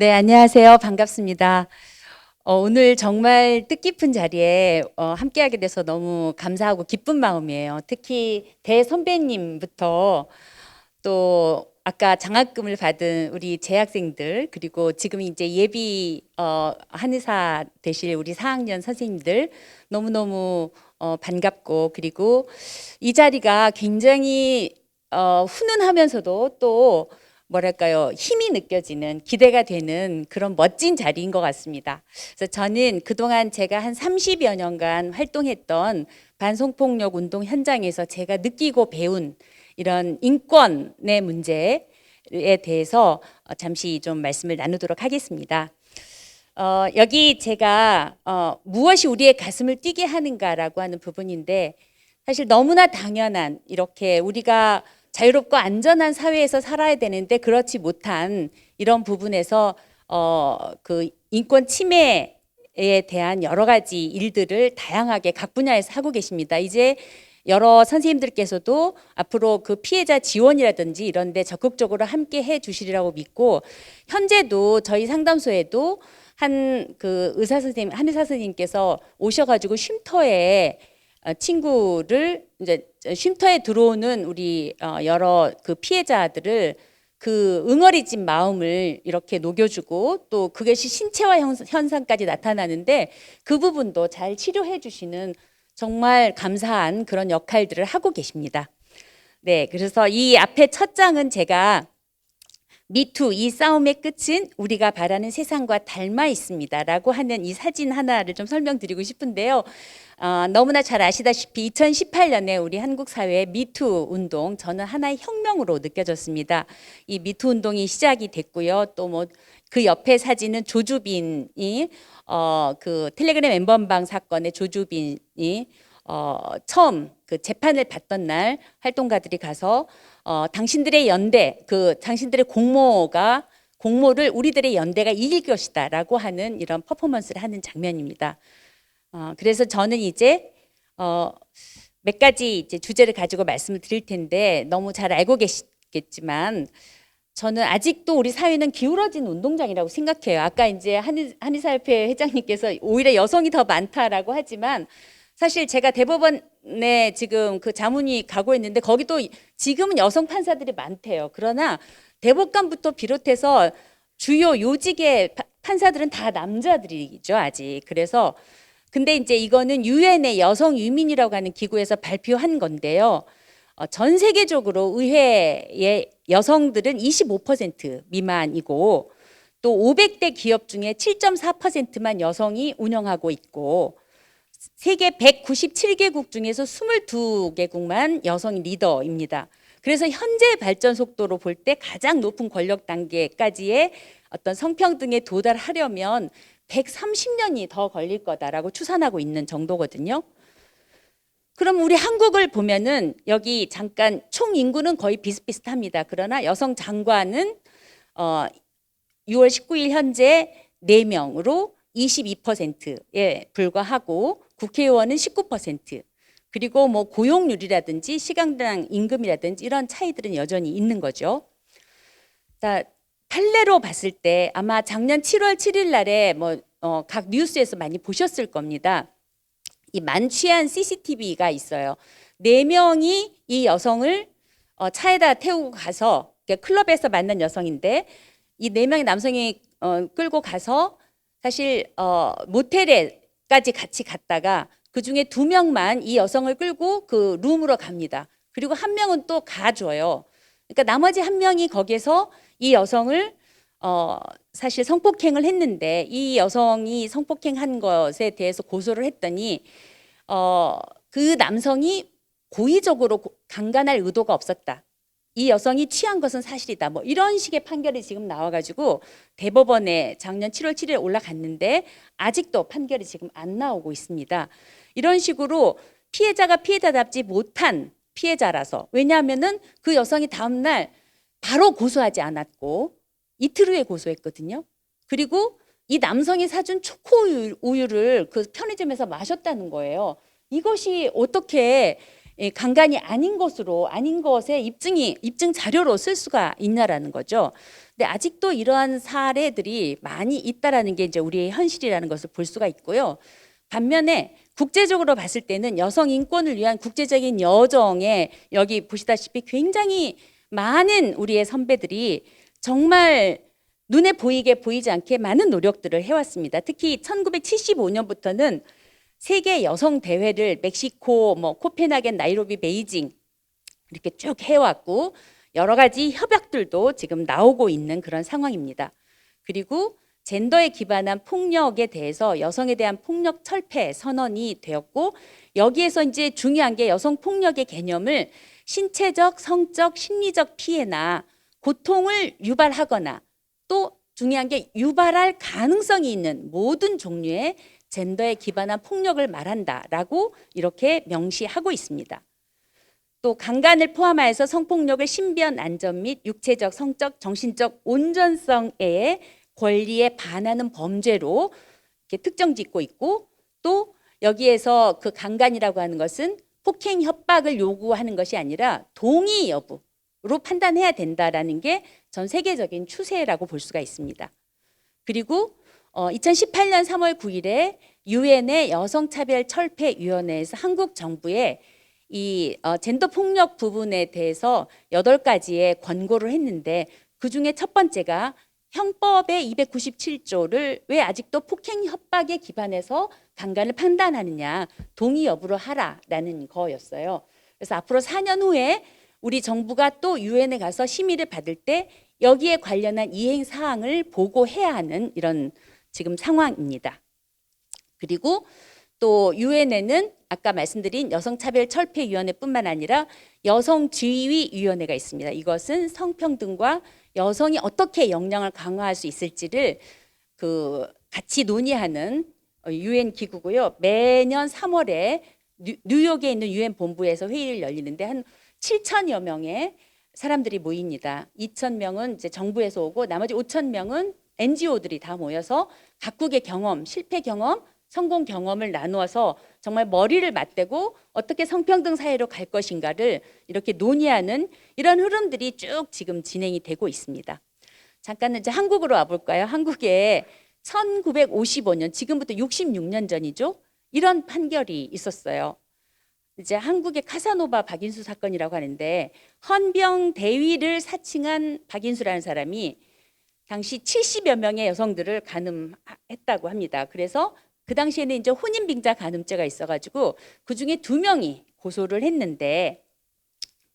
네, 안녕하세요. 반갑습니다. 오늘 정말 뜻깊은 자리에 함께하게 돼서 너무 감사하고 기쁜 마음이에요. 특히 대선배님부터 또 아까 장학금을 받은 우리 재학생들, 그리고 지금 이제 예비 한의사 되실 우리 4학년 선생님들 너무너무 반갑고, 그리고 이 자리가 굉장히 훈훈하면서도 또 뭐랄까요, 힘이 느껴지는, 기대가 되는 그런 멋진 자리인 것 같습니다. 그래서 저는 그동안 제가 한 30여 년간 활동했던 반성폭력 운동 현장에서 제가 느끼고 배운 이런 인권의 문제에 대해서 잠시 좀 말씀을 나누도록 하겠습니다. 여기 제가 무엇이 우리의 가슴을 뛰게 하는가라고 하는 부분인데, 사실 너무나 당연한, 이렇게 우리가 자유롭고 안전한 사회에서 살아야 되는데 그렇지 못한 이런 부분에서 그 인권 침해에 대한 여러 가지 일들을 다양하게 각 분야에서 하고 계십니다. 이제 여러 선생님들께서도 앞으로 그 피해자 지원이라든지 이런 데 적극적으로 함께 해 주시리라고 믿고, 현재도 저희 상담소에도 한 그 의사 선생님, 한의사 선생님께서 오셔가지고 쉼터에 친구를 이제 쉼터에 들어오는 우리 여러 그 피해자들을 그 응어리진 마음을 이렇게 녹여주고, 또 그것이 신체화 현상까지 나타나는데 그 부분도 잘 치료해 주시는 정말 감사한 그런 역할들을 하고 계십니다. 네, 그래서 이 앞에 첫 장은 제가 미투, 이 싸움의 끝은 우리가 바라는 세상과 닮아 있습니다 라고 하는 이 사진 하나를 좀 설명드리고 싶은데요. 너무나 잘 아시다시피 2018년에 우리 한국 사회의 미투 운동, 저는 하나의 혁명으로 느껴졌습니다. 이 미투 운동이 시작이 됐고요. 또 뭐 그 옆에 사진은 조주빈이 그 텔레그램 엠번방 사건의 조주빈이 처음 그 재판을 받던 날 활동가들이 가서 당신들의 연대, 그 당신들의 공모를 우리들의 연대가 이길 것이다라고 하는 이런 퍼포먼스를 하는 장면입니다. 그래서 저는 이제 몇 가지 이제 주제를 가지고 말씀을 드릴 텐데, 너무 잘 알고 계시겠지만 저는 아직도 우리 사회는 기울어진 운동장이라고 생각해요. 아까 이제 한의사협회 회장님께서 오히려 여성이 더 많다라고 하지만, 사실 제가 대법원에 지금 그 자문이 가고 있는데 거기도 지금은 여성 판사들이 많대요. 그러나 대법관부터 비롯해서 주요 요직의 판사들은 다 남자들이죠, 아직. 그래서 근데 이제 이거는 유엔의 여성 유민이라고 하는 기구에서 발표한 건데요. 전 세계적으로 의회의 여성들은 25% 미만이고, 또 500대 기업 중에 7.4%만 여성이 운영하고 있고, 세계 197개국 중에서 22개국만 여성 리더입니다. 그래서 현재 발전 속도로 볼 때 가장 높은 권력 단계까지의 어떤 성평등에 도달하려면 130년이 더 걸릴 거다라고 추산하고 있는 정도거든요. 그럼 우리 한국을 보면은 여기 잠깐 총 인구는 거의 비슷비슷합니다. 그러나 여성 장관은 6월 19일 현재 4명으로 22%에 불과하고, 국회의원은 19%, 그리고 뭐 고용률이라든지 시간당 임금이라든지 이런 차이들은 여전히 있는 거죠. 자, 판례로 봤을 때 아마 작년 7월 7일 날에 뭐 각 뉴스에서 많이 보셨을 겁니다. 이 만취한 CCTV가 있어요. 4명이 이 여성을 차에다 태우고 가서, 클럽에서 만난 여성인데 이 4명의 남성이 끌고 가서 사실 모텔에까지 같이 갔다가 그 중에 2명만 이 여성을 끌고 그 룸으로 갑니다. 그리고 1명은 또 가줘요. 그러니까 나머지 1명이 거기서 이 여성을 사실 성폭행을 했는데, 이 여성이 성폭행한 것에 대해서 고소를 했더니 그 남성이 고의적으로 강간할 의도가 없었다, 이 여성이 취한 것은 사실이다, 뭐 이런 식의 판결이 지금 나와가지고 대법원에 작년 7월 7일에 올라갔는데 아직도 판결이 지금 안 나오고 있습니다. 이런 식으로 피해자가 피해자답지 못한 피해자라서, 왜냐하면은 그 여성이 다음날 바로 고소하지 않았고 이틀 후에 고소했거든요. 그리고 이 남성이 사준 초코 우유를 그 편의점에서 마셨다는 거예요. 이것이 어떻게 강간이 아닌 것으로 아닌 것에 입증 자료로 쓸 수가 있냐라는 거죠. 근데 아직도 이러한 사례들이 많이 있다라는 게 이제 우리의 현실이라는 것을 볼 수가 있고요. 반면에 국제적으로 봤을 때는 여성 인권을 위한 국제적인 여정에 여기 보시다시피 굉장히 많은 우리의 선배들이 정말 눈에 보이게 보이지 않게 많은 노력들을 해왔습니다. 특히 1975년부터는 세계 여성 대회를 멕시코, 코펜하겐, 나이로비, 베이징 이렇게 쭉 해왔고 여러 가지 협약들도 지금 나오고 있는 그런 상황입니다. 그리고 젠더에 기반한 폭력에 대해서 여성에 대한 폭력 철폐 선언이 되었고 여기에서 이제 중요한 게 여성 폭력의 개념을 신체적, 성적, 심리적 피해나 고통을 유발하거나 또 중요한 게 유발할 가능성이 있는 모든 종류의 젠더에 기반한 폭력을 말한다라고 이렇게 명시하고 있습니다. 또 강간을 포함하여서 성폭력을 신변 안전 및 육체적, 성적, 정신적 온전성의 권리에 반하는 범죄로 이렇게 특정짓고 있고 또 여기에서 그 강간이라고 하는 것은 폭행 협박을 요구하는 것이 아니라 동의 여부로 판단해야 된다라는 게 전 세계적인 추세라고 볼 수가 있습니다. 그리고 2018년 3월 9일에 유엔의 여성차별철폐위원회에서 한국 정부에 이 젠더 폭력 부분에 대해서 8가지의 권고를 했는데 그중에 첫 번째가 형법의 297조를 왜 아직도 폭행 협박에 기반해서 강간을 판단하느냐 동의 여부로 하라라는 거였어요. 그래서 앞으로 4년 후에 우리 정부가 또 유엔에 가서 심의를 받을 때 여기에 관련한 이행 사항을 보고해야 하는 이런 지금 상황입니다. 그리고 또 유엔에는 아까 말씀드린 여성차별철폐위원회뿐만 아니라 여성지휘위원회가 있습니다. 이것은 성평등과 여성이 어떻게 역량을 강화할 수 있을지를 같이 논의하는 유엔 기구고요. 매년 3월에 뉴욕에 있는 유엔 본부에서 회의를 열리는데 한 7천여 명의 사람들이 모입니다. 2,000명은 이제 정부에서 오고 나머지 5,000명은 NGO들이 다 모여서 각국의 경험, 실패 경험, 성공 경험을 나누어서 정말 머리를 맞대고 어떻게 성평등 사회로 갈 것인가를 이렇게 논의하는 이런 흐름들이 쭉 지금 진행이 되고 있습니다. 잠깐 이제 한국으로 와볼까요? 한국에 1955년, 지금부터 66년 전이죠. 이런 판결이 있었어요. 이제 한국의 카사노바 박인수 사건이라고 하는데 헌병 대위를 사칭한 박인수라는 사람이 당시 70여 명의 여성들을 간음했다고 합니다. 그래서 그 당시에는 이제 혼인빙자 간음죄가 있어가지고 그 중에 2명이 고소를 했는데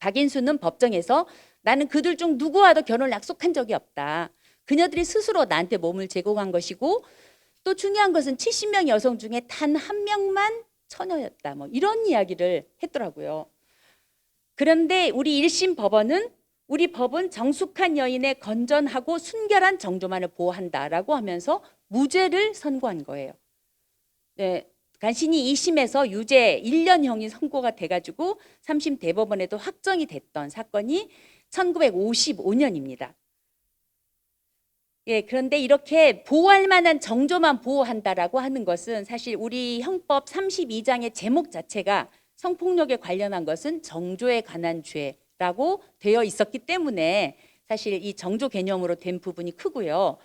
박인수는 법정에서 나는 그들 중 누구와도 결혼을 약속한 적이 없다. 그녀들이 스스로 나한테 몸을 제공한 것이고 또 중요한 것은 70명 여성 중에 단 1명만 처녀였다. 이런 이야기를 했더라고요. 그런데 우리 1심 법원은 우리 법은 정숙한 여인의 건전하고 순결한 정조만을 보호한다라고 하면서 무죄를 선고한 거예요. 네, 간신히 2심에서 유죄 1년형이 선고가 돼가지고 3심 대법원에도 확정이 됐던 사건이 1955년입니다. 예, 그런데 이렇게 보호할 만한 정조만 보호한다라고 하는 것은 사실 우리 형법 32장의 제목 자체가 성폭력에 관련한 것은 정조에 관한 죄라고 되어 있었기 때문에 사실 이 정조 개념으로 된 부분이 크고요.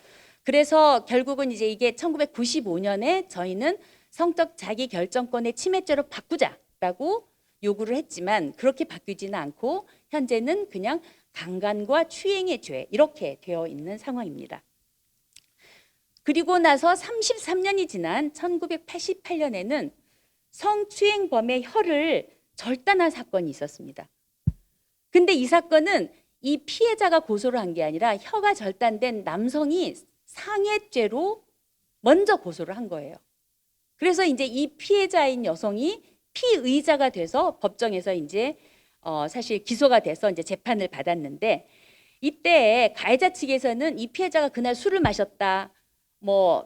그래서 결국은 이제 이게 1995년에 저희는 성적 자기 결정권의 침해죄로 바꾸자라고 요구를 했지만 그렇게 바뀌지는 않고 현재는 그냥 강간과 추행의 죄 이렇게 되어 있는 상황입니다. 그리고 나서 33년이 지난 1988년에는 성추행범의 혀를 절단한 사건이 있었습니다. 근데 이 사건은 이 피해자가 고소를 한 게 아니라 혀가 절단된 남성이 상해죄로 먼저 고소를 한 거예요. 그래서 이제 이 피해자인 여성이 피의자가 돼서 법정에서 이제 사실 기소가 돼서 이제 재판을 받았는데 이때 가해자 측에서는 이 피해자가 그날 술을 마셨다.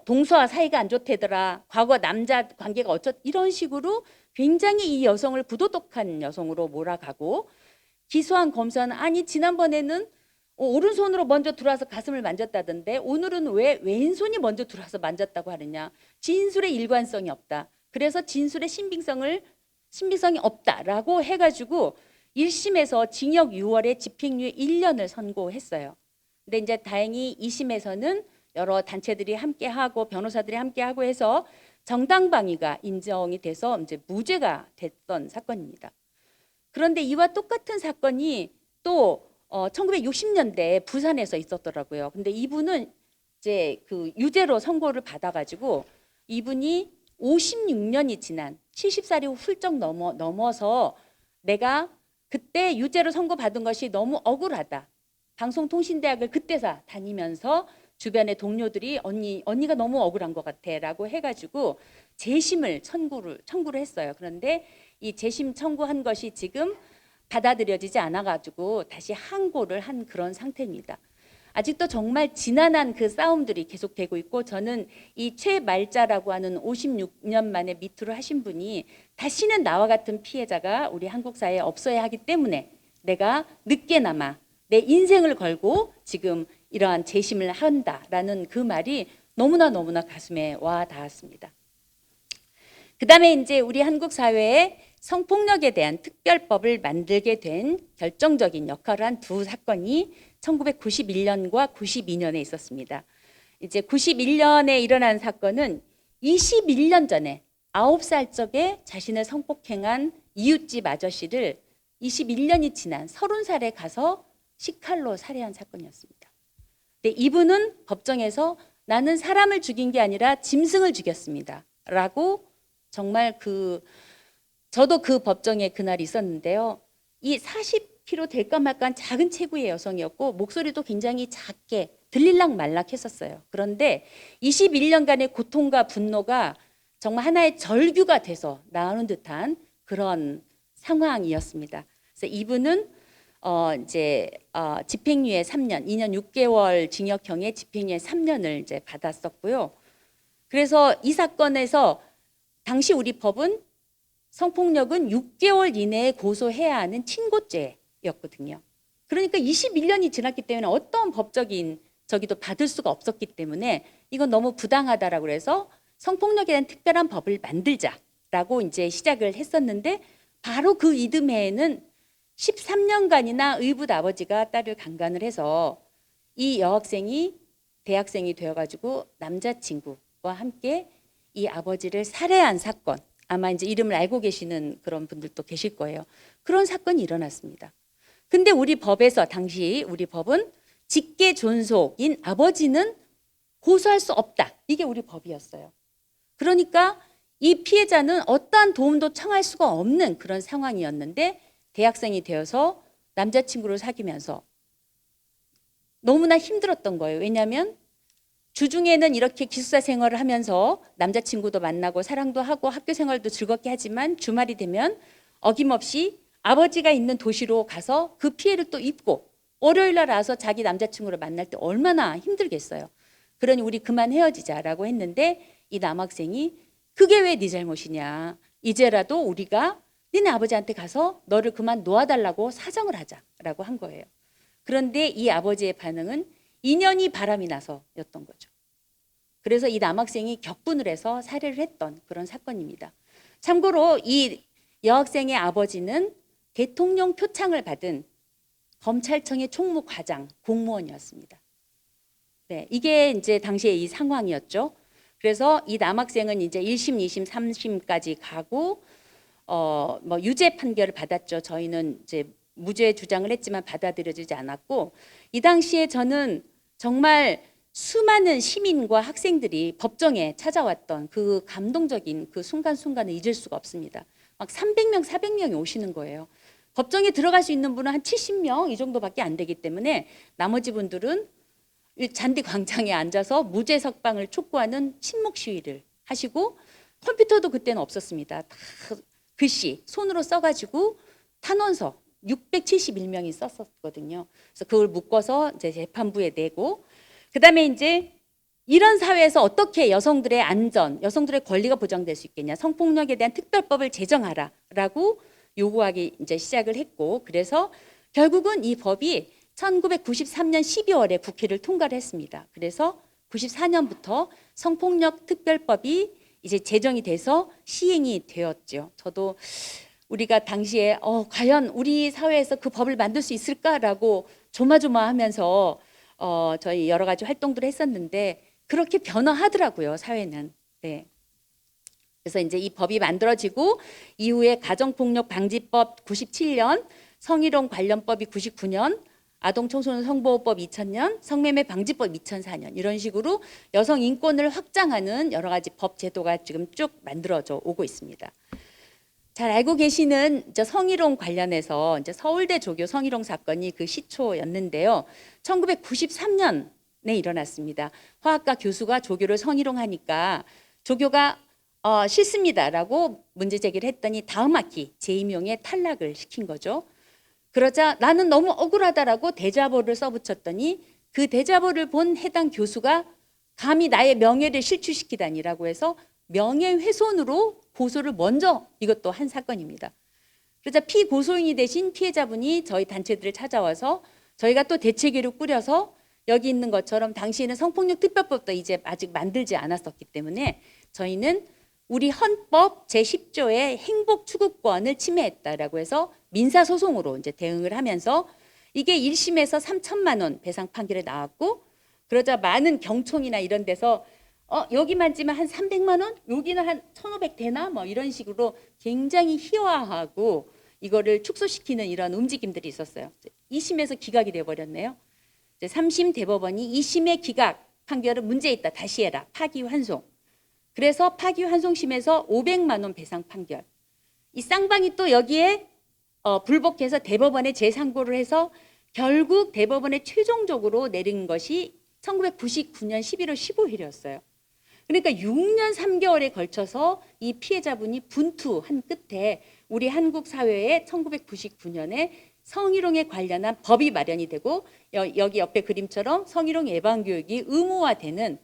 동서와 사이가 안 좋대더라. 과거 남자 관계가 이런 식으로 굉장히 이 여성을 부도덕한 여성으로 몰아가고 기소한 검사는 아니 지난번에는 오른손으로 먼저 들어와서 가슴을 만졌다던데 오늘은 왜 왼손이 먼저 들어와서 만졌다고 하느냐. 진술의 일관성이 없다. 그래서 진술의 신빙성을 신빙성이 없다라고 해가지고 1심에서 징역 6월에 집행유예 1년을 선고했어요. 근데 이제 다행히 2심에서는 여러 단체들이 함께하고 변호사들이 함께하고 해서 정당방위가 인정이 돼서 이제 무죄가 됐던 사건입니다. 그런데 이와 똑같은 사건이 또 1960년대에 부산에서 있었더라고요. 근데 이분은 이제 그 유죄로 선고를 받아가지고 이분이 56년이 지난 70살이 훌쩍 넘어서 내가 그때 유죄로 선고받은 것이 너무 억울하다. 방송통신대학을 그때서 다니면서 주변의 동료들이 언니가 너무 억울한 것 같아라고 해가지고 재심을 청구를 했어요. 그런데 이 재심 청구한 것이 지금 받아들여지지 않아가지고 다시 항고를 한 그런 상태입니다. 아직도 정말 지난한 그 싸움들이 계속되고 있고 저는 이 최말자라고 하는 56년 만에 미투를 하신 분이 다시는 나와 같은 피해자가 우리 한국 사회에 없어야 하기 때문에 내가 늦게나마 내 인생을 걸고 지금 이러한 재심을 한다라는 그 말이 너무나 가슴에 와 닿았습니다. 그다음에 이제 우리 한국 사회에 성폭력에 대한 특별법을 만들게 된 결정적인 역할을 한 두 사건이 1991년과 92년에 있었습니다. 이제 91년에 일어난 사건은 21년 전에 9살 적에 자신을 성폭행한 이웃집 아저씨를 21년이 지난 30살에 가서 식칼로 살해한 사건이었습니다. 근데 이분은 법정에서 나는 사람을 죽인 게 아니라 짐승을 죽였습니다. 라고 정말 저도 그 법정에 그날 있었는데요. 이 40kg 될까 말까 한 작은 체구의 여성이었고 목소리도 굉장히 작게 들릴락 말락 했었어요. 그런데 21년간의 고통과 분노가 정말 하나의 절규가 돼서 나오는 듯한 그런 상황이었습니다. 그래서 이분은 집행유예 3년, 2년 6개월 징역형의 집행유예 3년을 이제 받았었고요. 그래서 이 사건에서 당시 우리 법은 성폭력은 6개월 이내에 고소해야 하는 친고죄였거든요. 그러니까 21년이 지났기 때문에 어떤 법적인 저기도 받을 수가 없었기 때문에 이건 너무 부당하다라고 해서 성폭력에 대한 특별한 법을 만들자라고 이제 시작을 했었는데 바로 그 이듬해에는 13년간이나 의붓 아버지가 딸을 강간을 해서 이 여학생이 대학생이 되어가지고 남자친구와 함께 이 아버지를 살해한 사건, 아마 이제 이름을 알고 계시는 그런 분들도 계실 거예요. 그런 사건이 일어났습니다. 근데 우리 법에서 당시 우리 법은 직계 존속인 아버지는 고소할 수 없다. 이게 우리 법이었어요. 그러니까 이 피해자는 어떠한 도움도 청할 수가 없는 그런 상황이었는데 대학생이 되어서 남자친구를 사귀면서 너무나 힘들었던 거예요. 왜냐하면 주중에는 이렇게 기숙사 생활을 하면서 남자친구도 만나고 사랑도 하고 학교 생활도 즐겁게 하지만 주말이 되면 어김없이 아버지가 있는 도시로 가서 그 피해를 또 입고 월요일 날 와서 자기 남자친구를 만날 때 얼마나 힘들겠어요. 그러니 우리 그만 헤어지자라고 했는데 이 남학생이 그게 왜 네 잘못이냐. 이제라도 우리가 니네 아버지한테 가서 너를 그만 놓아달라고 사정을 하자라고 한 거예요. 그런데 이 아버지의 반응은 인연이 바람이 나서였던 거죠. 그래서 이 남학생이 격분을 해서 살해를 했던 그런 사건입니다. 참고로 이 여학생의 아버지는 대통령 표창을 받은 검찰청의 총무과장 공무원이었습니다. 네, 이게 이제 당시의 이 상황이었죠. 그래서 이 남학생은 이제 1심, 2심, 3심까지 가고 뭐 유죄 판결을 받았죠. 저희는 이제 무죄 주장을 했지만 받아들여지지 않았고 이 당시에 저는 정말 수많은 시민과 학생들이 법정에 찾아왔던 그 감동적인 그 순간순간을 잊을 수가 없습니다. 막 300명, 400명이 오시는 거예요. 법정에 들어갈 수 있는 분은 한 70명 이 정도밖에 안 되기 때문에 나머지 분들은 잔디 광장에 앉아서 무죄 석방을 촉구하는 침묵 시위를 하시고 컴퓨터도 그때는 없었습니다. 다 글씨 손으로 써가지고 탄원서 671명이 썼었거든요. 그래서 그걸 묶어서 이제 재판부에 내고 그다음에 이제 이런 사회에서 어떻게 여성들의 안전, 여성들의 권리가 보장될 수 있겠냐, 성폭력에 대한 특별법을 제정하라라고 요구하기 이제 시작을 했고 그래서 결국은 이 법이 1993년 12월에 국회를 통과를 했습니다. 그래서 94년부터 성폭력 특별법이 이제 제정이 돼서 시행이 되었죠. 저도 우리가 당시에 과연 우리 사회에서 그 법을 만들 수 있을까라고 조마조마하면서 저희 여러 가지 활동들을 했었는데 그렇게 변화하더라고요, 사회는. 네. 그래서 이제 이 법이 만들어지고 이후에 가정폭력방지법 97년, 성희롱 관련법이 99년, 아동청소년 성보호법 2000년, 성매매 방지법 2004년 이런 식으로 여성 인권을 확장하는 여러 가지 법 제도가 지금 쭉 만들어져 오고 있습니다. 잘 알고 계시는 이제 성희롱 관련해서 이제 서울대 조교 성희롱 사건이 그 시초였는데요. 1993년에 일어났습니다. 화학과 교수가 조교를 성희롱하니까 조교가 싫습니다라고 문제 제기를 했더니 다음 학기 재임용에 탈락을 시킨 거죠. 그러자 나는 너무 억울하다라고 대자보를 써붙였더니 그 대자보를 본 해당 교수가 감히 나의 명예를 실추시키다니라고 해서 명예훼손으로 고소를 먼저 이것도 한 사건입니다. 그러자 피고소인이 되신 피해자분이 저희 단체들을 찾아와서 저희가 또 대책위를 꾸려서 여기 있는 것처럼 당시에는 성폭력 특별법도 이제 아직 만들지 않았었기 때문에 저희는 우리 헌법 제10조의 행복 추구권을 침해했다라고 해서 민사소송으로 이제 대응을 하면서 이게 1심에서 3천만 원 배상 판결이 나왔고 그러자 많은 경총이나 이런 데서 여기만 찌면 한 300만 원? 여기는 한 1,500 되나? 뭐 이런 식으로 굉장히 희화하고 이거를 축소시키는 이런 움직임들이 있었어요. 2심에서 기각이 돼버렸네요. 3심 대법원이 2심의 기각 판결은 문제 있다. 다시 해라. 파기환송. 그래서 파기환송심에서 500만 원 배상 판결. 이 쌍방이 또 여기에 불복해서 대법원에 재상고를 해서 결국 대법원에 최종적으로 내린 것이 1999년 11월 15일이었어요. 그러니까 6년 3개월에 걸쳐서 이 피해자분이 분투한 끝에 우리 한국 사회에 1999년에 성희롱에 관련한 법이 마련이 되고 여기 옆에 그림처럼 성희롱 예방 교육이 의무화되는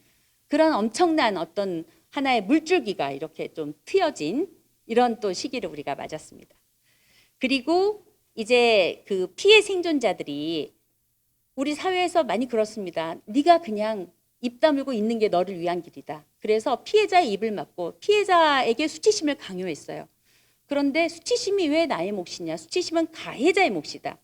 그런 엄청난 어떤 하나의 물줄기가 이렇게 좀 트여진 이런 또 시기를 우리가 맞았습니다. 그리고 이제 그 피해 생존자들이 우리 사회에서 많이 그렇습니다. 네가 그냥 입 다물고 있는 게 너를 위한 길이다. 그래서 피해자의 입을 막고 피해자에게 수치심을 강요했어요. 그런데 수치심이 왜 나의 몫이냐? 수치심은 가해자의 몫이다.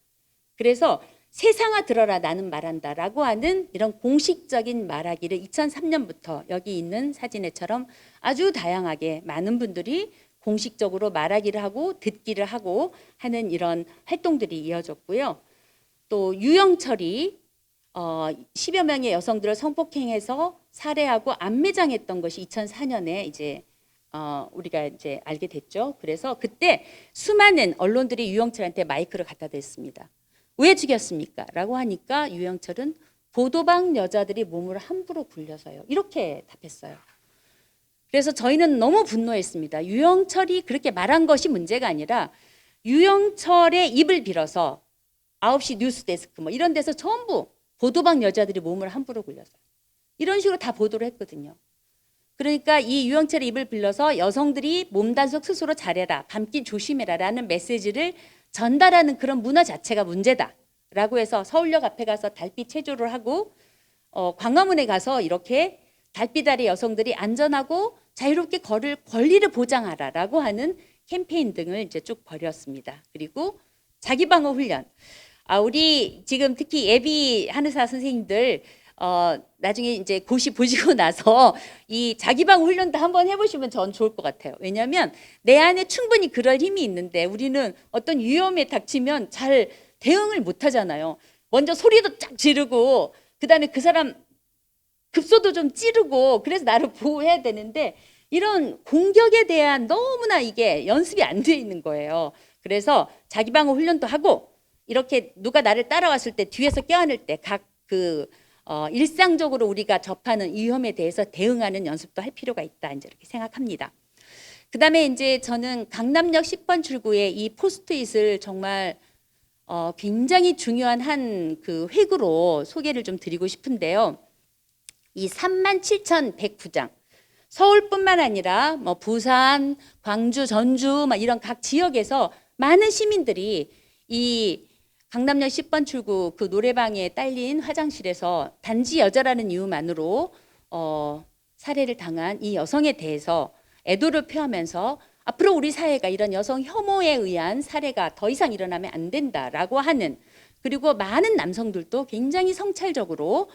그래서 세상아 들어라 나는 말한다라고 하는 이런 공식적인 말하기를 2003년부터 여기 있는 사진에처럼 아주 다양하게 많은 분들이 공식적으로 말하기를 하고 듣기를 하고 하는 이런 활동들이 이어졌고요. 또 유영철이 10여 명의 여성들을 성폭행해서 살해하고 암매장했던 것이 2004년에 이제 우리가 이제 알게 됐죠. 그래서 그때 수많은 언론들이 유영철한테 마이크를 갖다 댔습니다. 왜 죽였습니까? 라고 하니까 유영철은 보도방 여자들이 몸을 함부로 굴려서요. 이렇게 답했어요. 그래서 저희는 너무 분노했습니다. 유영철이 그렇게 말한 것이 문제가 아니라 유영철의 입을 빌어서 9시 뉴스데스크 뭐 이런 데서 전부 보도방 여자들이 몸을 함부로 굴려서 이런 식으로 다 보도를 했거든요. 그러니까 이 유영철의 입을 빌려서 여성들이 몸단속 스스로 잘해라, 밤길 조심해라 라는 메시지를 전달하는 그런 문화 자체가 문제다라고 해서 서울역 앞에 가서 달빛 체조를 하고 광화문에 가서 이렇게 달빛 아래 여성들이 안전하고 자유롭게 걸을 권리를 보장하라라고 하는 캠페인 등을 이제 쭉 벌였습니다. 그리고 자기방어 훈련. 우리 지금 특히 예비 한의사 선생님들 나중에 이제 고시 보시고 나서 이 자기방어 훈련도 한번 해보시면 전 좋을 것 같아요. 왜냐하면 내 안에 충분히 그럴 힘이 있는데 우리는 어떤 위험에 닥치면 잘 대응을 못 하잖아요. 먼저 소리도 쫙 지르고 그다음에 그 사람 급소도 좀 찌르고 그래서 나를 보호해야 되는데 이런 공격에 대한 너무나 이게 연습이 안 돼 있는 거예요. 그래서 자기방어 훈련도 하고 이렇게 누가 나를 따라왔을 때 뒤에서 껴안을 때 각 일상적으로 우리가 접하는 위험에 대해서 대응하는 연습도 할 필요가 있다 이제 이렇게 생각합니다. 그다음에 이제 저는 강남역 10번 출구에 이 포스트잇을 정말 굉장히 중요한 한 그 획으로 소개를 좀 드리고 싶은데요. 이 37,109장 서울뿐만 아니라 뭐 부산, 광주, 전주 막 이런 각 지역에서 많은 시민들이 이 강남역 10번 출구 그 노래방에 딸린 화장실에서 단지 여자라는 이유만으로 살해를 당한 이 여성에 대해서 애도를 표하면서 앞으로 우리 사회가 이런 여성 혐오에 의한 사례가 더 이상 일어나면 안 된다라고 하는, 그리고 많은 남성들도 굉장히 성찰적으로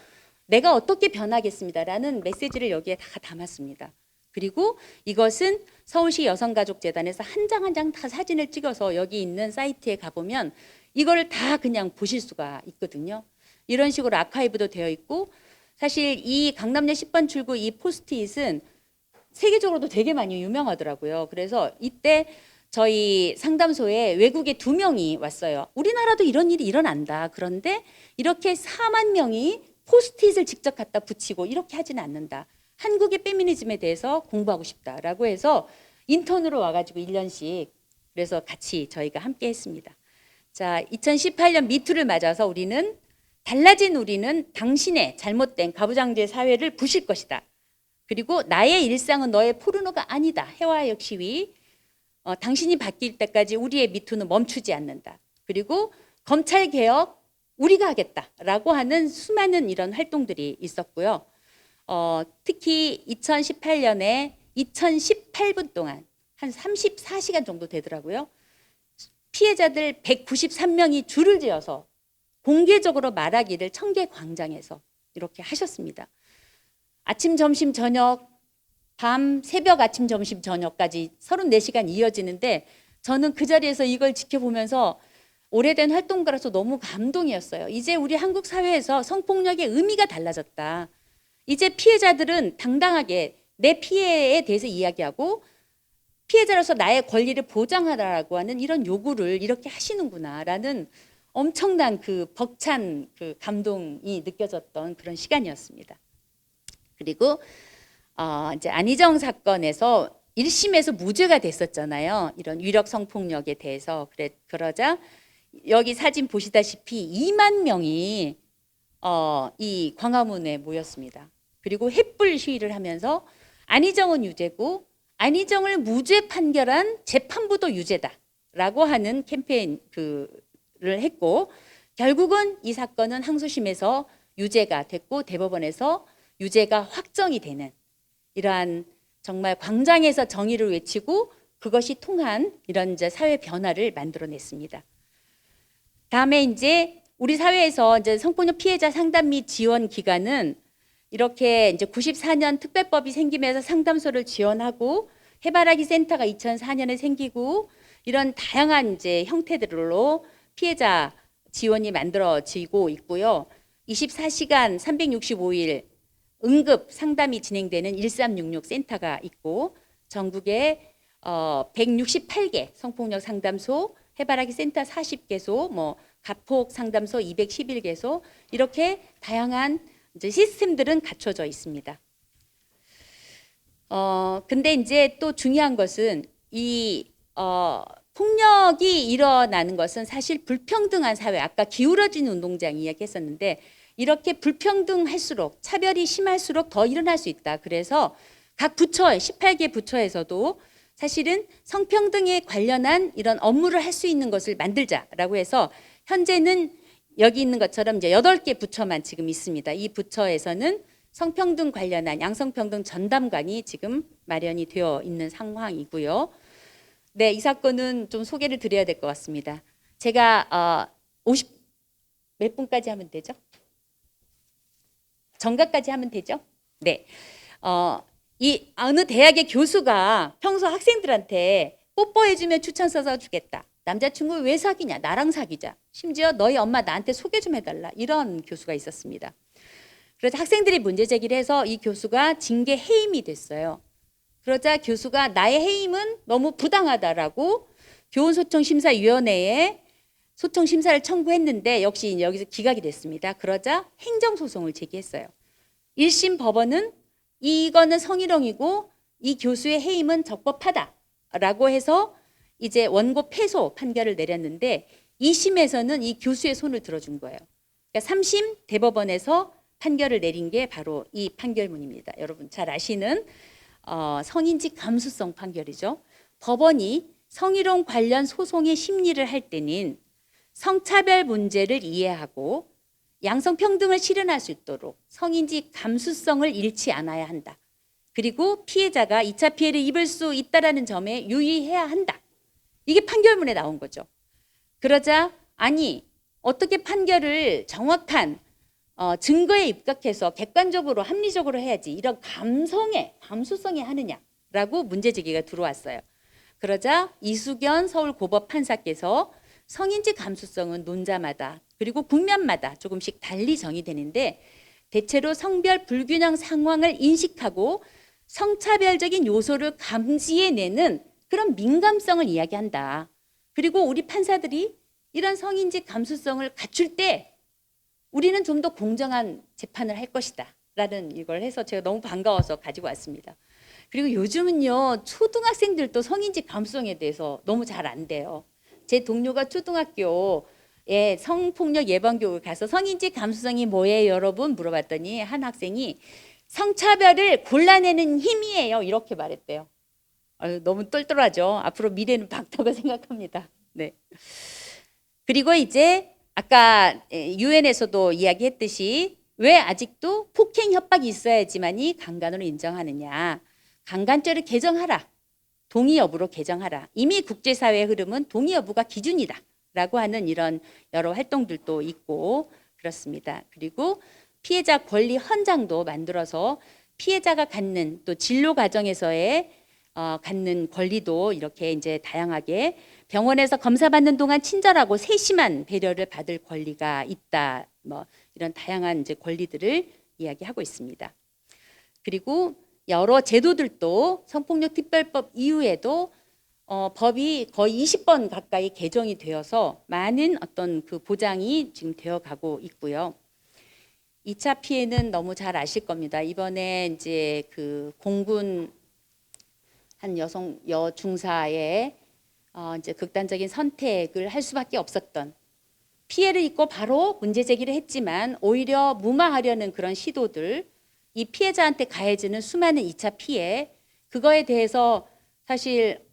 내가 어떻게 변하겠습니다라는 메시지를 여기에 다 담았습니다. 그리고 이것은 서울시 여성가족재단에서 한 장 한 장 다 사진을 찍어서 여기 있는 사이트에 가보면 이걸 다 그냥 보실 수가 있거든요. 이런 식으로 아카이브도 되어 있고, 사실 이 강남역 10번 출구 이 포스트잇은 세계적으로도 되게 많이 유명하더라고요. 그래서 이때 저희 상담소에 외국에 2명이 왔어요. 우리나라도 이런 일이 일어난다. 그런데 이렇게 4만 명이 포스트잇을 직접 갖다 붙이고 이렇게 하지는 않는다. 한국의 페미니즘에 대해서 공부하고 싶다라고 해서 인턴으로 와가지고 1년씩 그래서 같이 저희가 함께 했습니다. 자, 2018년 미투를 맞아서 우리는 달라진 우리는 당신의 잘못된 가부장제 사회를 부실 것이다. 그리고 나의 일상은 너의 포르노가 아니다. 해와역 시위. 당신이 바뀔 때까지 우리의 미투는 멈추지 않는다. 그리고 검찰 개혁 우리가 하겠다라고 하는 수많은 이런 활동들이 있었고요. 특히 2018년에 2018분 동안 한 34시간 정도 되더라고요. 피해자들 193명이 줄을 지어서 공개적으로 말하기를 청계광장에서 이렇게 하셨습니다. 아침, 점심, 저녁, 밤, 새벽, 아침, 점심, 저녁까지 34시간 이어지는데 저는 그 자리에서 이걸 지켜보면서 오래된 활동가로서 너무 감동이었어요. 이제 우리 한국 사회에서 성폭력의 의미가 달라졌다. 이제 피해자들은 당당하게 내 피해에 대해서 이야기하고 피해자로서 나의 권리를 보장하라고 하는 이런 요구를 이렇게 하시는구나라는 엄청난 그 벅찬 그 감동이 느껴졌던 그런 시간이었습니다. 그리고 이제 안희정 사건에서 1심에서 무죄가 됐었잖아요. 이런 위력 성폭력에 대해서. 그러자 여기 사진 보시다시피 2만 명이 이 광화문에 모였습니다. 그리고 횃불 시위를 하면서 안희정은 유죄고 안희정을 무죄 판결한 재판부도 유죄다라고 하는 캠페인을 했고, 결국은 이 사건은 항소심에서 유죄가 됐고 대법원에서 유죄가 확정이 되는 이러한 정말 광장에서 정의를 외치고 그것이 통한 이런 이제 사회 변화를 만들어냈습니다. 다음에 이제 우리 사회에서 이제 성폭력 피해자 상담 및 지원 기관은 이렇게 이제 94년 특별법이 생기면서 상담소를 지원하고 해바라기 센터가 2004년에 생기고 이런 다양한 이제 형태들로 피해자 지원이 만들어지고 있고요. 24시간 365일 응급 상담이 진행되는 1366 센터가 있고 전국에 168개 성폭력 상담소, 해바라기 센터 40개소, 뭐 가폭 상담소 211개소 이렇게 다양한 이제 시스템들은 갖춰져 있습니다. 근데 이제 또 중요한 것은 이 폭력이 일어나는 것은 사실 불평등한 사회, 아까 기울어진 운동장 이야기했었는데 이렇게 불평등할수록 차별이 심할수록 더 일어날 수 있다. 그래서 각 부처, 18개 부처에서도 사실은 성평등에 관련한 이런 업무를 할 수 있는 것을 만들자라고 해서 현재는 여기 있는 것처럼 이제 8개 부처만 지금 있습니다. 이 부처에서는 성평등 관련한 양성평등 전담관이 지금 마련이 되어 있는 상황이고요. 네, 이 사건은 좀 소개를 드려야 될 것 같습니다. 제가 50 몇 분까지 하면 되죠? 정각까지 하면 되죠? 네. 이 어느 대학의 교수가 평소 학생들한테 뽀뽀해주면 추천 써서 주겠다. 남자친구 왜 사귀냐? 나랑 사귀자. 심지어 너희 엄마 나한테 소개 좀 해달라. 이런 교수가 있었습니다. 그래서 학생들이 문제 제기를 해서 이 교수가 징계 해임이 됐어요. 그러자 교수가 나의 해임은 너무 부당하다라고 교원소통심사위원회에 소통심사를 청구했는데 역시 여기서 기각이 됐습니다. 그러자 행정소송을 제기했어요. 1심 법원은 이거는 성희롱이고 이 교수의 해임은 적법하다라고 해서 이제 원고 패소 판결을 내렸는데 2심에서는 이 교수의 손을 들어준 거예요. 그러니까 3심 대법원에서 판결을 내린 게 바로 이 판결문입니다. 여러분 잘 아시는 성인지 감수성 판결이죠. 법원이 성희롱 관련 소송의 심리를 할 때는 성차별 문제를 이해하고 양성평등을 실현할 수 있도록 성인지 감수성을 잃지 않아야 한다. 그리고 피해자가 2차 피해를 입을 수 있다라는 점에 유의해야 한다. 이게 판결문에 나온 거죠. 그러자 아니 어떻게 판결을 정확한 증거에 입각해서 객관적으로 합리적으로 해야지 이런 감수성에 하느냐라고 문제 제기가 들어왔어요. 그러자 이수견 서울고법 판사께서 성인지 감수성은 논자마다 그리고 국면마다 조금씩 달리 정의되는데 대체로 성별 불균형 상황을 인식하고 성차별적인 요소를 감지해내는 그런 민감성을 이야기한다. 그리고 우리 판사들이 이런 성인지 감수성을 갖출 때 우리는 좀 더 공정한 재판을 할 것이다 라는 이걸 해서 제가 너무 반가워서 가지고 왔습니다. 그리고 요즘은요 초등학생들도 성인지 감수성에 대해서 너무 잘 안 돼요. 제 동료가 초등학교에 성폭력 예방교육을 가서 성인지 감수성이 뭐예요 여러분 물어봤더니 한 학생이 성차별을 골라내는 힘이에요 이렇게 말했대요. 너무 똘똘하죠. 앞으로 미래는 밝다고 생각합니다. 네. 그리고 이제 아까 유엔에서도 이야기했듯이 왜 아직도 폭행 협박이 있어야지만이 강간으로 인정하느냐. 강간죄를 개정하라. 동의 여부로 개정하라. 이미 국제사회의 흐름은 동의 여부가 기준이다. 라고 하는 이런 여러 활동들도 있고 그렇습니다. 그리고 피해자 권리 헌장도 만들어서 피해자가 갖는 또 진료 과정에서의 갖는 권리도 이렇게 이제 다양하게 병원에서 검사받는 동안 친절하고 세심한 배려를 받을 권리가 있다. 뭐 이런 다양한 이제 권리들을 이야기하고 있습니다. 그리고 여러 제도들도 성폭력 특별법 이후에도 법이 거의 20번 가까이 개정이 되어서 많은 어떤 그 보장이 지금 되어 가고 있고요. 2차 피해는 너무 잘 아실 겁니다. 이번에 이제 그 공군 한 여중사의 이제 극단적인 선택을 할 수밖에 없었던 피해를 입고 바로 문제 제기를 했지만 오히려 무마하려는 그런 시도들 이 피해자한테 가해지는 수많은 2차 피해 그거에 대해서 사실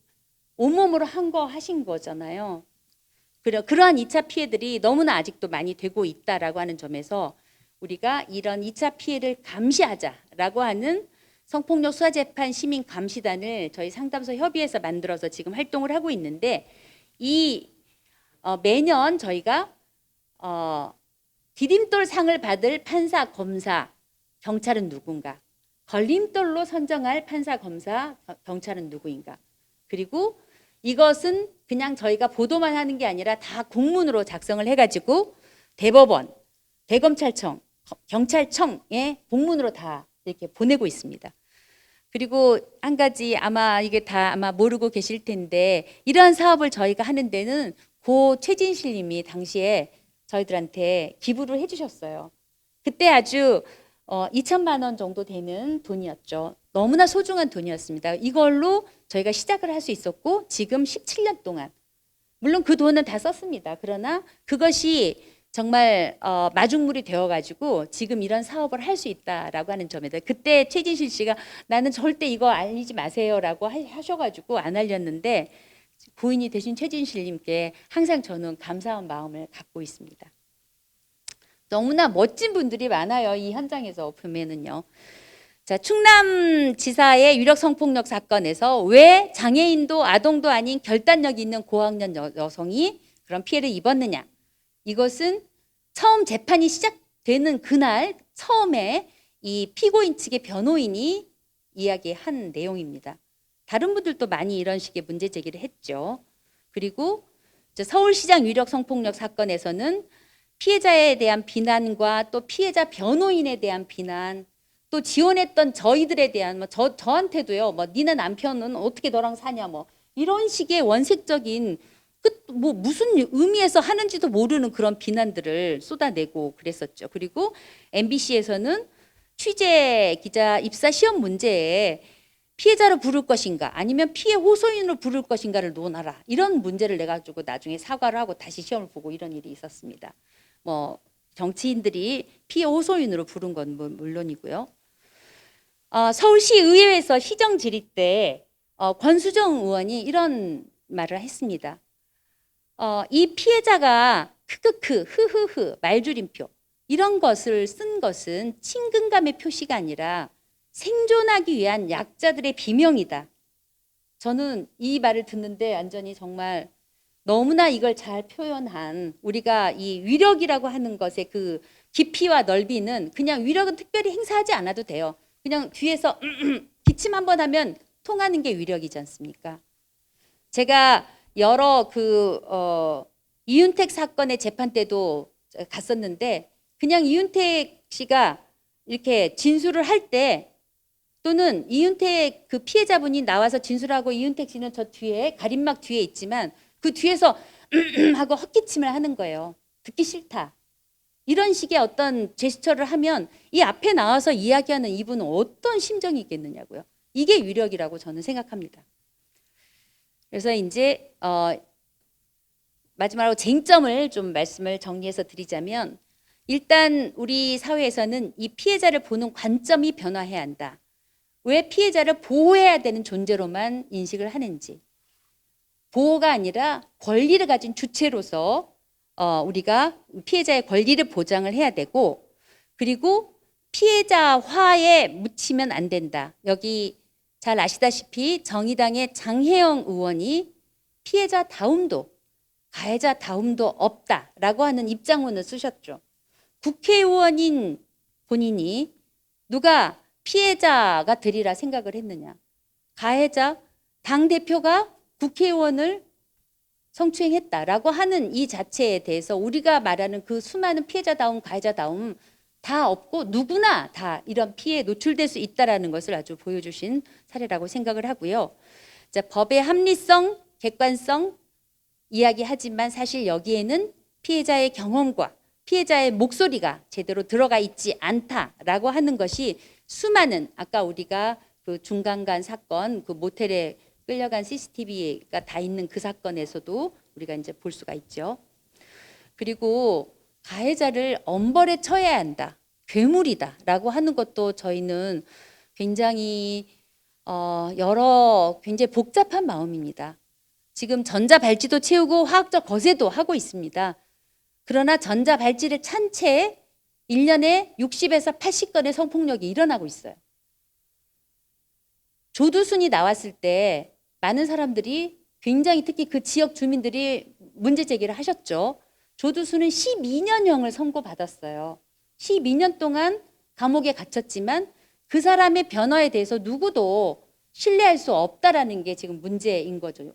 온몸으로 하신 거잖아요. 그러한 2차 피해들이 너무나 아직도 많이 되고 있다라고 하는 점에서 우리가 이런 2차 피해를 감시하자라고 하는 성폭력 수사재판 시민감시단을 저희 상담소 협의회에서 만들어서 지금 활동을 하고 있는데 매년 저희가 디딤돌 상을 받을 판사, 검사, 경찰은 누군가, 걸림돌로 선정할 판사, 검사, 경찰은 누구인가. 그리고 이것은 그냥 저희가 보도만 하는 게 아니라 다 공문으로 작성을 해가지고 대법원, 대검찰청, 경찰청에 공문으로 다 이렇게 보내고 있습니다. 그리고 한 가지 이게 다 아마 모르고 계실 텐데 이러한 사업을 저희가 하는 데는 고 최진실 님이 당시에 저희들한테 기부를 해주셨어요. 그때 아주 2천만 원 정도 되는 돈이었죠. 너무나 소중한 돈이었습니다. 이걸로 저희가 시작을 할 수 있었고 지금 17년 동안 물론 그 돈은 다 썼습니다. 그러나 그것이 정말 마중물이 되어가지고 지금 이런 사업을 할 수 있다라고 하는 점에서 그때 최진실 씨가 나는 절대 이거 알리지 마세요라고 하셔가지고 안 알렸는데 부인이 되신 최진실님께 항상 저는 감사한 마음을 갖고 있습니다. 너무나 멋진 분들이 많아요. 이 현장에서 보면은요. 자, 충남지사의 유력 성폭력 사건에서 왜 장애인도 아동도 아닌 결단력 있는 고학년 여성이 그런 피해를 입었느냐. 이것은 처음 재판이 시작되는 그날 처음에 이 피고인 측의 변호인이 이야기한 내용입니다. 다른 분들도 많이 이런 식의 문제 제기를 했죠. 그리고 서울시장 유력 성폭력 사건에서는 피해자에 대한 비난과 또 피해자 변호인에 대한 비난 또 지원했던 저희들에 대한 저한테도요. 니네 남편은 어떻게 너랑 사냐 이런 식의 원색적인 무슨 의미에서 하는지도 모르는 그런 비난들을 쏟아내고 그랬었죠. 그리고 MBC에서는 취재 기자 입사 시험 문제에 피해자로 부를 것인가 아니면 피해 호소인으로 부를 것인가를 논하라. 이런 문제를 내가지고 나중에 사과를 하고 다시 시험을 보고 이런 일이 있었습니다. 정치인들이 피해 호소인으로 부른 건 물론이고요. 서울시 의회에서 시정 질의 때 권수정 의원이 이런 말을 했습니다. 이 피해자가 크크크 흐흐흐 말줄임표 이런 것을 쓴 것은 친근감의 표시가 아니라 생존하기 위한 약자들의 비명이다. 저는 이 말을 듣는데 완전히 정말 너무나 이걸 잘 표현한, 우리가 이 위력이라고 하는 것의 그 깊이와 넓이는 그냥 위력은 특별히 행사하지 않아도 돼요. 그냥 뒤에서 기침 한번 하면 통하는 게 위력이지 않습니까? 제가 여러 이윤택 사건의 재판 때도 갔었는데, 그냥 이윤택 씨가 이렇게 진술을 할 때, 또는 이윤택 그 피해자분이 나와서 진술하고 이윤택 씨는 저 뒤에 가림막 뒤에 있지만 그 뒤에서 하고 헛기침을 하는 거예요. 듣기 싫다. 이런 식의 어떤 제스처를 하면 이 앞에 나와서 이야기하는 이분은 어떤 심정이 있겠느냐고요. 이게 위력이라고 저는 생각합니다. 그래서 이제 마지막으로 쟁점을 좀 말씀을 정리해서 드리자면, 일단 우리 사회에서는 이 피해자를 보는 관점이 변화해야 한다. 왜 피해자를 보호해야 되는 존재로만 인식을 하는지, 보호가 아니라 권리를 가진 주체로서 우리가 피해자의 권리를 보장을 해야 되고, 그리고 피해자화에 묻히면 안 된다. 여기 잘 아시다시피 정의당의 장혜영 의원이 피해자다움도 가해자다움도 없다라고 하는 입장문을 쓰셨죠. 국회의원인 본인이 누가 피해자가 되리라 생각을 했느냐. 가해자, 당대표가 국회의원을 성추행했다라고 하는 이 자체에 대해서 우리가 말하는 그 수많은 피해자다움, 가해자다움 다 없고 누구나 다 이런 피해에 노출될 수 있다는 것을 아주 보여주신 사례라고 생각을 하고요. 자, 법의 합리성, 객관성 이야기하지만 사실 여기에는 피해자의 경험과 피해자의 목소리가 제대로 들어가 있지 않다라고 하는 것이 수많은, 아까 우리가 그 중간간 사건, 그 모텔에 끌려간 CCTV가 다 있는 그 사건에서도 우리가 이제 볼 수가 있죠. 그리고 가해자를 엄벌에 처해야 한다, 괴물이다라고 하는 것도 저희는 굉장히 굉장히 복잡한 마음입니다. 지금 전자발찌도 채우고 화학적 거세도 하고 있습니다. 그러나 전자발찌를 찬 채 1년에 60에서 80건의 성폭력이 일어나고 있어요. 조두순이 나왔을 때 많은 사람들이, 굉장히 특히 그 지역 주민들이 문제 제기를 하셨죠. 조두순은 12년형을 선고받았어요. 12년 동안 감옥에 갇혔지만 그 사람의 변화에 대해서 누구도 신뢰할 수 없다라는 게 지금 문제인 거죠.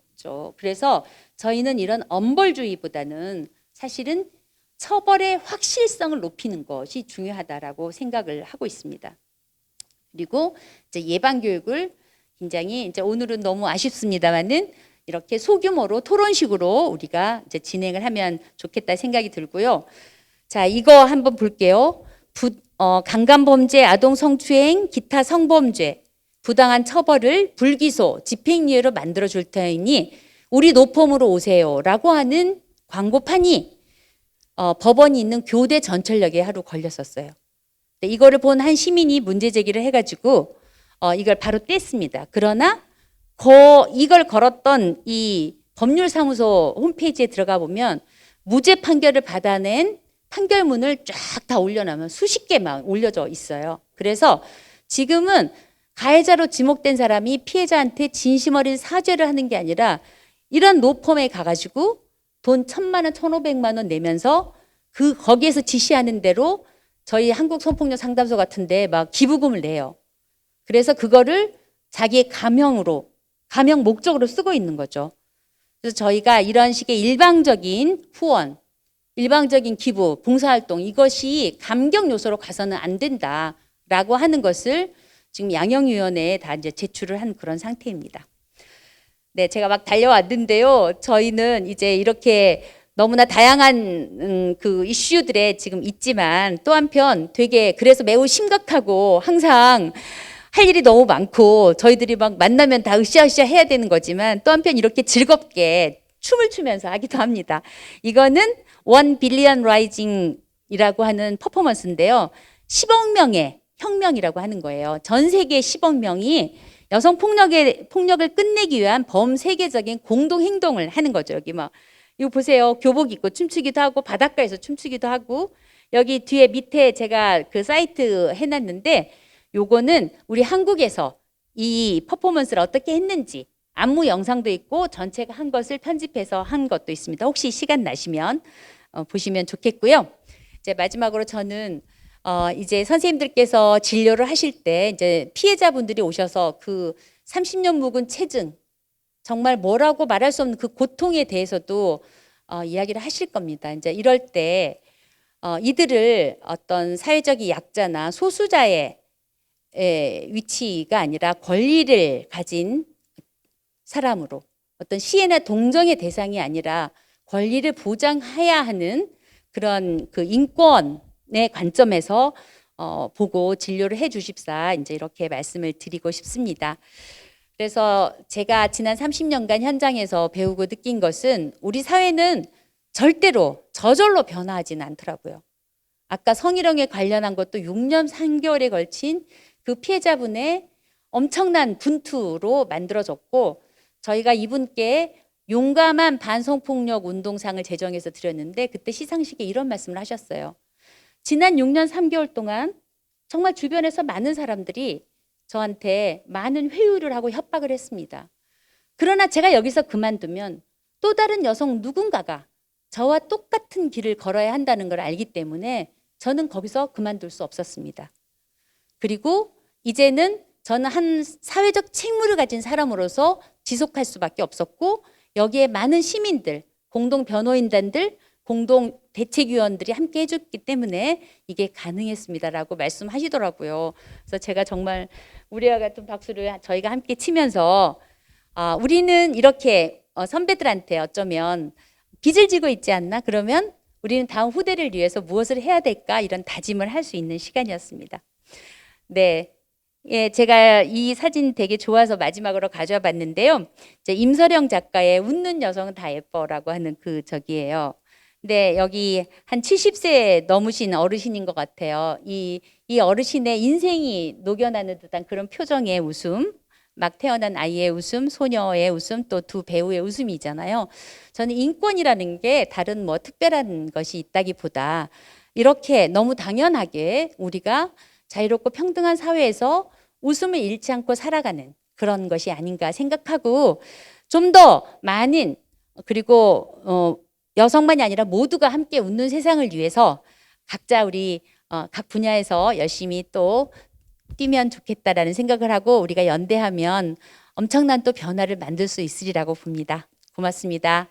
그래서 저희는 이런 엄벌주의보다는 사실은 처벌의 확실성을 높이는 것이 중요하다라고 생각을 하고 있습니다. 그리고 이제 예방 교육을 굉장히, 이제 오늘은 너무 아쉽습니다만은 이렇게 소규모로 토론식으로 우리가 이제 진행을 하면 좋겠다 생각이 들고요. 자, 이거 한번 볼게요. 강간범죄, 아동성추행, 기타 성범죄, 부당한 처벌을 불기소, 집행유예로 만들어 줄 테니 우리 노폼으로 오세요라고 하는 광고판이 법원이 있는 교대 전철역에 하루 걸렸었어요. 이거를 본 한 시민이 문제 제기를 해가지고 이걸 바로 뗐습니다. 그러나 이걸 걸었던 이 법률사무소 홈페이지에 들어가 보면 무죄 판결을 받아낸 판결문을 쫙 다 올려놓으면 수십 개만 올려져 있어요. 그래서 지금은 가해자로 지목된 사람이 피해자한테 진심 어린 사죄를 하는 게 아니라 이런 노펌에 가가지고 돈 1,000만 원, 1,500만 원 내면서 거기에서 지시하는 대로 저희 한국성폭력 상담소 같은데 막 기부금을 내요. 그래서 그거를 자기의 가명 목적으로 쓰고 있는 거죠. 그래서 저희가 이런 식의 일방적인 후원, 일방적인 기부, 봉사활동, 이것이 감경 요소로 가서는 안 된다라고 하는 것을 지금 양형위원회에 다 이제 제출을 한 그런 상태입니다. 네, 제가 막 달려왔는데요. 저희는 이제 이렇게 너무나 다양한 그 이슈들에 지금 있지만 또 한편 되게 그래서 매우 심각하고 항상 할 일이 너무 많고 저희들이 막 만나면 다 으쌰으쌰 해야 되는 거지만 또 한편 이렇게 즐겁게 춤을 추면서 하기도 합니다. 이거는 1 billion rising이라고 하는 퍼포먼스인데요. 10억 명의 혁명이라고 하는 거예요. 전 세계 10억 명이 여성 폭력을 끝내기 위한 범세계적인 공동 행동을 하는 거죠. 여기 막 이거 보세요. 교복 입고 춤추기도 하고 바닷가에서 춤추기도 하고 여기 뒤에 밑에 제가 그 사이트 해놨는데 요거는 우리 한국에서 이 퍼포먼스를 어떻게 했는지 안무 영상도 있고 전체가 한 것을 편집해서 한 것도 있습니다. 혹시 시간 나시면 보시면 좋겠고요. 이제 마지막으로 저는 이제 선생님들께서 진료를 하실 때 이제 피해자분들이 오셔서 그 30년 묵은 체증, 정말 뭐라고 말할 수 없는 그 고통에 대해서도 이야기를 하실 겁니다. 이제 이럴 때 이들을 어떤 사회적인 약자나 소수자의 위치가 아니라 권리를 가진 사람으로, 어떤 시혜나 동정의 대상이 아니라 권리를 보장해야 하는 그런 그 인권의 관점에서 보고 진료를 해 주십사, 이제 이렇게 말씀을 드리고 싶습니다. 그래서 제가 지난 30년간 현장에서 배우고 느낀 것은 우리 사회는 절대로 저절로 변화하지는 않더라고요. 아까 성희롱에 관련한 것도 6년 3개월에 걸친 그 피해자분의 엄청난 분투로 만들어졌고, 저희가 이분께 용감한 반성폭력 운동상을 제정해서 드렸는데 그때 시상식에 이런 말씀을 하셨어요. 지난 6년 3개월 동안 정말 주변에서 많은 사람들이 저한테 많은 회유를 하고 협박을 했습니다. 그러나 제가 여기서 그만두면 또 다른 여성 누군가가 저와 똑같은 길을 걸어야 한다는 걸 알기 때문에 저는 거기서 그만둘 수 없었습니다. 그리고 이제는 저는 한 사회적 책무를 가진 사람으로서 지속할 수밖에 없었고, 여기에 많은 시민들, 공동 변호인단들, 공동 대책위원들이 함께 해줬기 때문에 이게 가능했습니다라고 말씀하시더라고요. 그래서 제가 정말 우리와 같은 박수를 저희가 함께 치면서 우리는 이렇게 선배들한테 어쩌면 빚을 지고 있지 않나? 그러면 우리는 다음 후대를 위해서 무엇을 해야 될까? 이런 다짐을 할 수 있는 시간이었습니다. 네. 예, 제가 이 사진 되게 좋아서 마지막으로 가져와 봤는데요. 이제 임서령 작가의 웃는 여성은 다 예뻐라고 하는 그 저기예요. 근데 여기 한 70세 넘으신 어르신인 것 같아요. 이 어르신의 인생이 녹여나는 듯한 그런 표정의 웃음, 막 태어난 아이의 웃음, 소녀의 웃음, 또 두 배우의 웃음이잖아요. 저는 인권이라는 게 다른 뭐 특별한 것이 있다기보다 이렇게 너무 당연하게 우리가 자유롭고 평등한 사회에서 웃음을 잃지 않고 살아가는 그런 것이 아닌가 생각하고, 좀 더 많은, 그리고 여성만이 아니라 모두가 함께 웃는 세상을 위해서 각자 우리 각 분야에서 열심히 또 뛰면 좋겠다라는 생각을 하고, 우리가 연대하면 엄청난 또 변화를 만들 수 있으리라고 봅니다. 고맙습니다.